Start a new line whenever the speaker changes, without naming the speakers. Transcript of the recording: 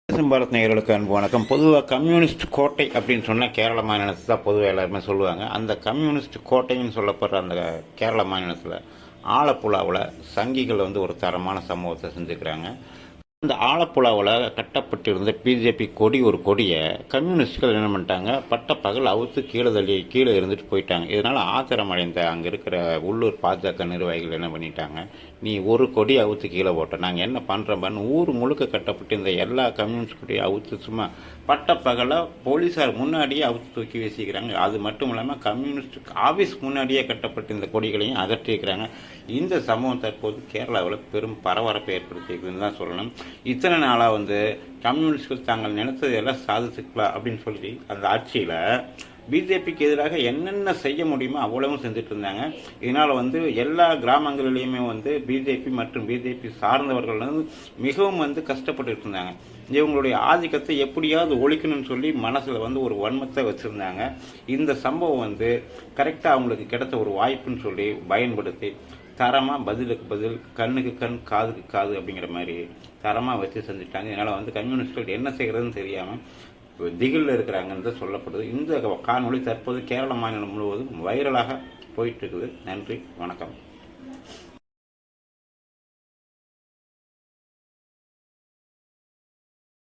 பாரத் நேயர்களுக்கு அன்பு வணக்கம். பொதுவாக கம்யூனிஸ்ட் கோட்டை அப்படின்னு சொன்னால் கேரள மாநிலத்தை தான் பொதுவாக எல்லாருமே சொல்லுவாங்க. அந்த கம்யூனிஸ்ட் கோட்டைன்னு சொல்லப்படுற அந்த கேரள மாநிலத்தில் ஆலப்புழாவில் சங்கிகள் ஒரு தரமான சம்பவத்தை செஞ்சுக்கிறாங்க. இந்த ஆலப்புழாவில் கட்டப்பட்டிருந்த பிஜேபி கொடி ஒரு கொடியை கம்யூனிஸ்ட்கள் என்ன பண்ணிட்டாங்க, பட்ட பகல் அவுத்து கீழே இருந்துட்டு போயிட்டாங்க. இதனால் ஆத்திரம் அடைந்த அங்கே இருக்கிற உள்ளூர் பாஜக நிர்வாகிகள் என்ன பண்ணிட்டாங்க, நீ ஒரு கொடி அவுத்து கீழே போட்ட நாங்கள் என்ன பண்ணுறோம்னு ஊர் முழுக்க கட்டப்பட்டு இந்த எல்லா கம்யூனிஸ்ட் கொடியும் அவுத்து சும்மா பட்ட பகலை போலீஸார் முன்னாடியே அவுத்து தூக்கி வீசிக்கிறாங்க. அது மட்டும் இல்லாமல் கம்யூனிஸ்ட் ஆஃபீஸ் முன்னாடியே கட்டப்பட்டு இந்த கொடிகளையும் அகற்றியிருக்கிறாங்க. இந்த சம்பவம் தற்போது கேரளாவில் பெரும் பரபரப்பை ஏற்படுத்தியிருக்குதுன்னு தான் சொல்லணும். இத்தனை நாளாக கம்யூனிஸ்ட்கள் தாங்கள் நினைத்தது எல்லாம் சாதிச்சுக்கலாம் அப்படின்னு சொல்லி அந்த ஆட்சியில் பிஜேபிக்கு எதிராக என்னென்ன செய்ய முடியுமோ அவ்வளவும் செஞ்சுட்டு இருந்தாங்க. இதனால் எல்லா கிராமங்களிலையுமே பிஜேபி மற்றும் பிஜேபி சார்ந்தவர்கள் மிகவும் கஷ்டப்பட்டு இருந்தாங்க. இவங்களுடைய ஆதிக்கத்தை எப்படியாவது ஒழிக்கணும்னு சொல்லி மனசில் ஒரு வன்மத்தை வச்சுருந்தாங்க. இந்த சம்பவம் கரெக்டாக அவங்களுக்கு கிடைத்த ஒரு வாய்ப்புன்னு சொல்லி பயன்படுத்தி தரமாக பதிலுக்கு பதில், கண்ணுக்கு கண், காதுக்கு காது அப்படிங்கிற மாதிரி தரமாக வச்சு செஞ்சுட்டாங்க. இதனால் கம்யூனிஸ்ட்கள் என்ன செய்கிறதுன்னு தெரியாமல் திகிலில் இருக்கிறாங்கன்னு சொல்லப்படுது. இந்த காணொளி தற்போது கேரள மாநிலம் முழுவதும் வைரலாக போயிட்டு இருக்குது. நன்றி, வணக்கம்.